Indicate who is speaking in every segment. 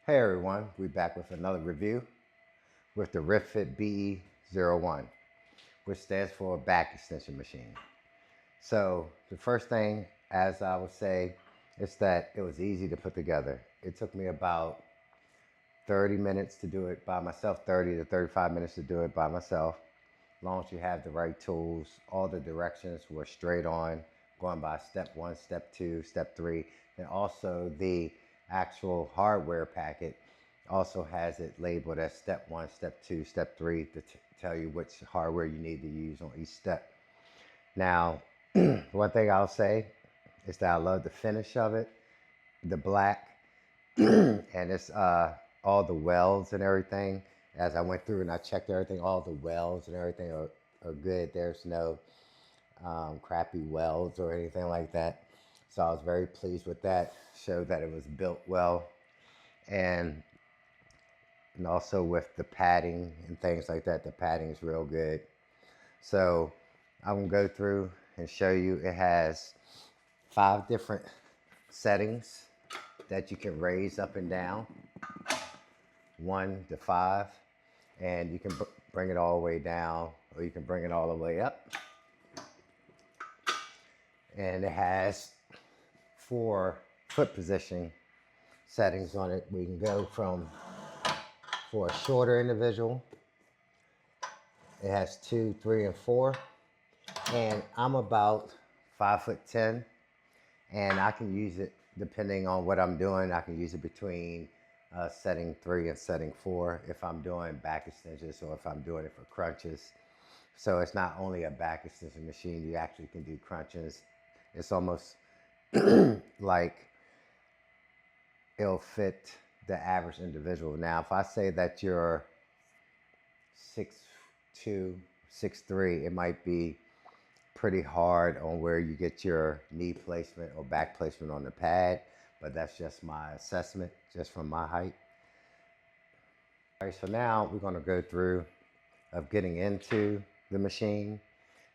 Speaker 1: Hey everyone, we're back with another review with the RitFit BE01, which stands for Back Extension Machine. So the first thing, as I would say, is that it was easy to put together. It took me about 30 minutes to do it by myself, 30 to 35 minutes to do it by myself. As long as you have the right tools, all the directions were straight on, going by step 1, step 2, step 3, and also the actual hardware packet also has it labeled as step 1, step 2, step 3 to tell you which hardware you need to use on each step. Now, one thing I'll say is that I love the finish of it, the black, and it's all the welds and everything. As I went through and I checked everything, all the welds and everything are good. There's no crappy welds or anything like that. So I was very pleased with that. Showed that it was built well, and also with the padding and things like that. The padding is real good. So I'm gonna go through and show you. It has 5 different settings that you can raise up and down, 1 to 5, and you can bring it all the way down, or you can bring it all the way up. And it has 4 foot position settings on it. We can go from, for a shorter individual, it has 2, 3, and 4. And I'm about 5'10", and I can use it depending on what I'm doing. I can use it between setting 3 and setting 4 if I'm doing back extensions or if I'm doing it for crunches. So it's not only a back extension machine, you actually can do crunches. It's almost like it'll fit the average individual. Now, if I say that you're 6'2", 6'3", it might be pretty hard on where you get your knee placement or back placement on the pad, but that's just my assessment, just from my height. All right, so now we're gonna go through of getting into the machine,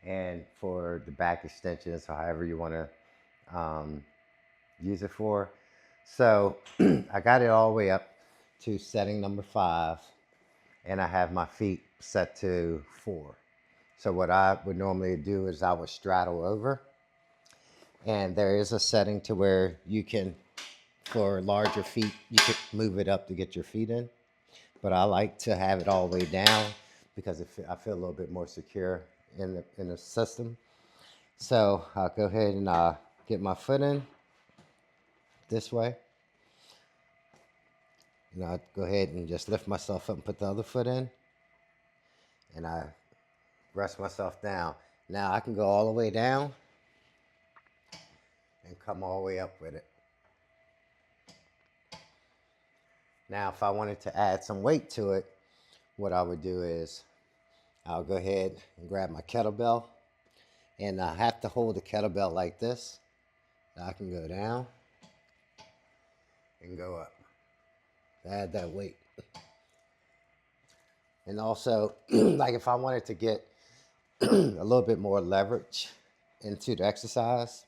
Speaker 1: and for the back extensions, or however you wanna use it for. So I got it all the way up to setting number 5, and I have my feet set to 4. So what I would normally do is I would straddle over, and there is a setting to where you can, for larger feet, you could move it up to get your feet in. But I like to have it all the way down because I feel a little bit more secure in the system. So I'll go ahead and get my foot in this way. And I'll go ahead and just lift myself up and put the other foot in. And I rest myself down. Now I can go all the way down and come all the way up with it. Now, if I wanted to add some weight to it, what I would do is I'll go ahead and grab my kettlebell, and I have to hold the kettlebell like this. Now I can go down and go up to add that weight. And also, like if I wanted to get a little bit more leverage into the exercise,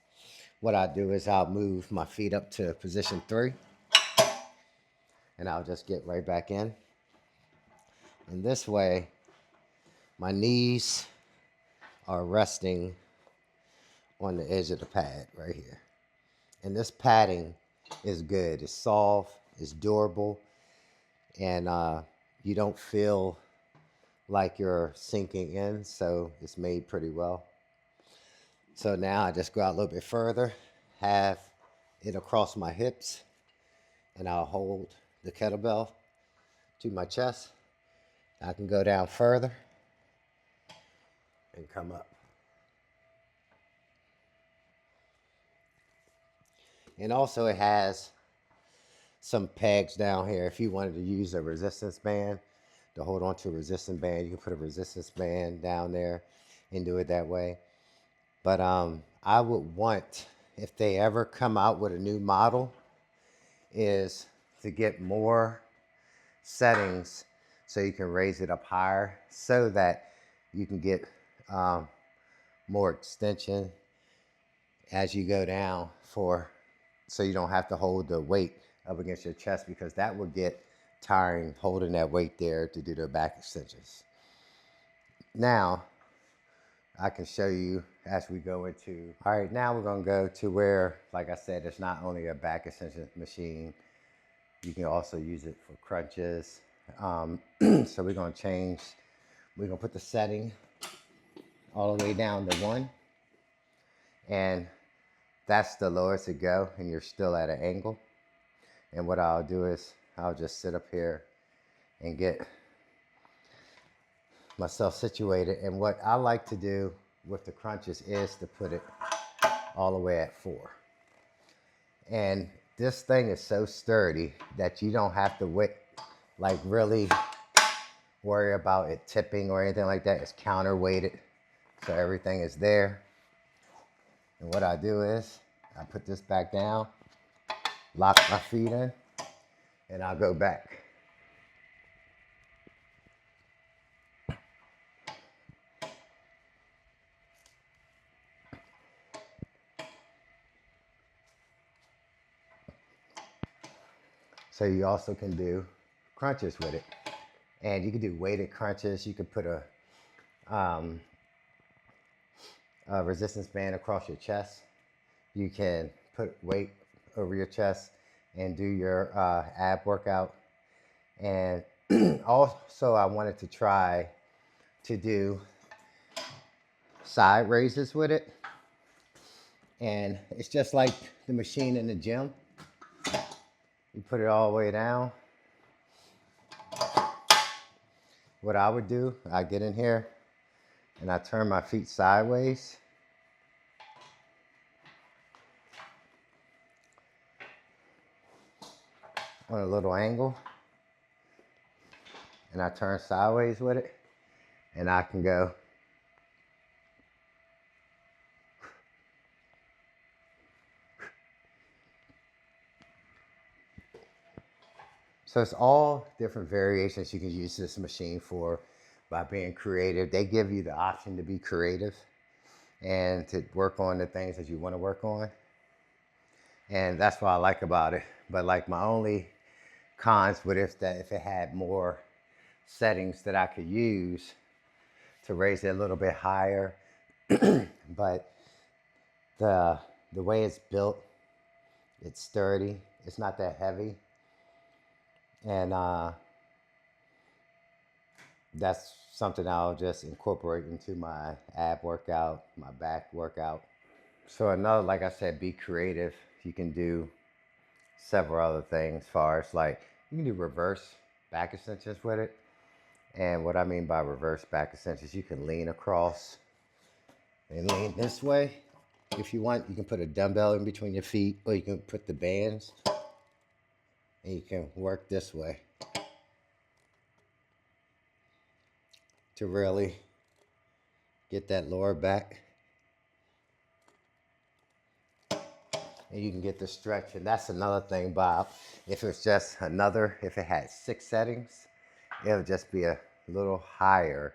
Speaker 1: what I do is I'll move my feet up to position 3, and I'll just get right back in. And this way, my knees are resting on the edge of the pad right here. And this padding is good. It's soft, it's durable, and you don't feel like you're sinking in, so it's made pretty well. So now I just go out a little bit further, have it across my hips, and I'll hold the kettlebell to my chest. I can go down further and come up. And also it has some pegs down here. If you wanted to use a resistance band to hold on to a resistance band, you can put a resistance band down there and do it that way. But I would want, if they ever come out with a new model, is to get more settings so you can raise it up higher so that you can get more extension as you go down, so you don't have to hold the weight up against your chest, because that would get tiring holding that weight there to do the back extensions. Now, I can show you as we go into, all right, now we're gonna go to where, like I said, it's not only a back extension machine, you can also use it for crunches. So we're gonna put the setting all the way down to 1. And that's the lowest it go, and you're still at an angle. And what I'll do is I'll just sit up here and get myself situated. And what I like to do with the crunches is to put it all the way at 4. And this thing is so sturdy that you don't have to really worry about it tipping or anything like that. It's counterweighted, so everything is there. And what I do is I put this back down, lock my feet in, and I'll go back. So you also can do crunches with it. And you can do weighted crunches. You could put a resistance band across your chest. You can put weight over your chest and do your ab workout. And also I wanted to try to do side raises with it. And it's just like the machine in the gym. You put it all the way down. What I would do, I get in here and I turn my feet sideways. On a little angle. And I turn sideways with it. And I can go. So it's all different variations you can use this machine for by being creative. They give you the option to be creative and to work on the things that you want to work on. And that's what I like about it. But like my only cons with it is that if it had more settings that I could use to raise it a little bit higher. But the way it's built, it's sturdy. It's not that heavy. And that's something I'll just incorporate into my ab workout, my back workout. So another, like I said, be creative. You can do several other things as far as like, you can do reverse back extensions with it. And what I mean by reverse back extensions, you can lean across and lean this way. If you want, you can put a dumbbell in between your feet, or you can put the bands and you can work this way to really get that lower back. And you can get the stretch. And that's another thing, Bob. If it had 6 settings, it'll just be a little higher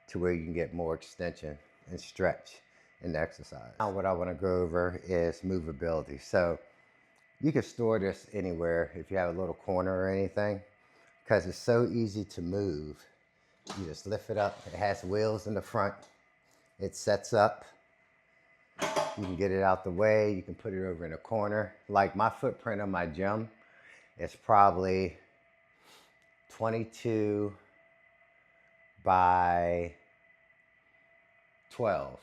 Speaker 1: to where you can get more extension and stretch in the exercise. Now what I want to go over is movability. So you can store this anywhere if you have a little corner or anything, because it's so easy to move. You just lift it up. It has wheels in the front. It sets up. You can get it out the way. You can put it over in a corner. Like my footprint on my gym is probably 22 by 12.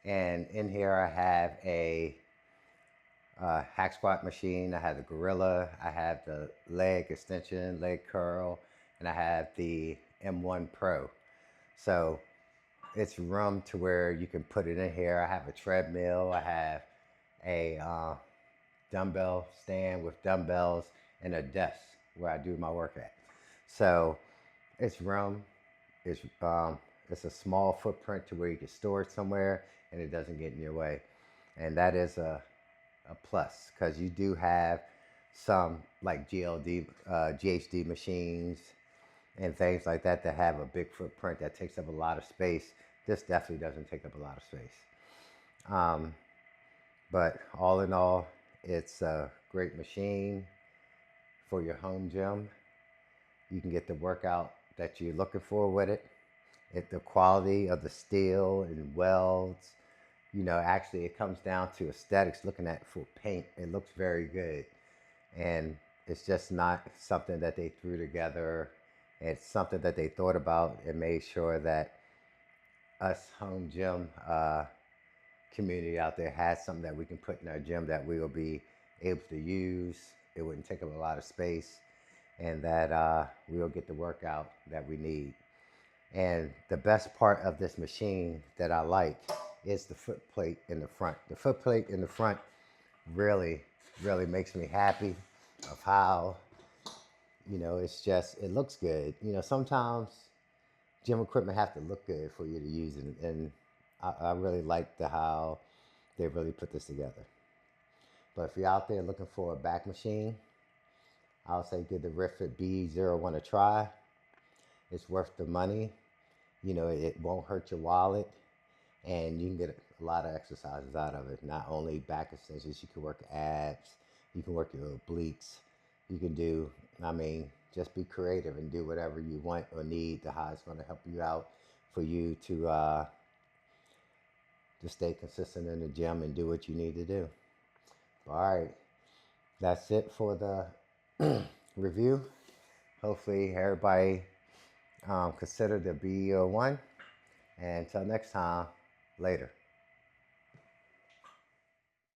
Speaker 1: And in here I have a hack squat machine. I have the Gorilla. I have the leg extension, leg curl, and I have the M1 Pro. So it's room to where you can put it in here. I have a treadmill. I have a dumbbell stand with dumbbells and a desk where I do my work at. So it's room. It's a small footprint to where you can store it somewhere and it doesn't get in your way. And that is a plus, because you do have some like GHD machines and things like that that have a big footprint that takes up a lot of space. This definitely doesn't take up a lot of space. But all in all, it's a great machine. for your home gym. You can get the workout that you're looking for with it. The quality of the steel and welds, actually it comes down to aesthetics. Looking at for paint, it looks very good. And it's just not something that they threw together. It's something that they thought about and made sure that us home gym community out there has something that we can put in our gym that we will be able to use. It wouldn't take up a lot of space, and that we will get the workout that we need. And the best part of this machine that I like is the foot plate in the front. The foot plate in the front really, really makes me happy of how, it looks good. Sometimes gym equipment have to look good for you to use it, and I really like how they really put this together. But if you're out there looking for a back machine, I'll say give the RitFit B01 a try. It's worth the money. It won't hurt your wallet, and you can get a lot of exercises out of it. Not only back extensions, you can work abs, you can work your obliques, you can do, just be creative and do whatever you want or need. The high is going to help you out for you to stay consistent in the gym and do what you need to do. All right, that's it for the review. Hopefully everybody consider the BE01. And until next time, later.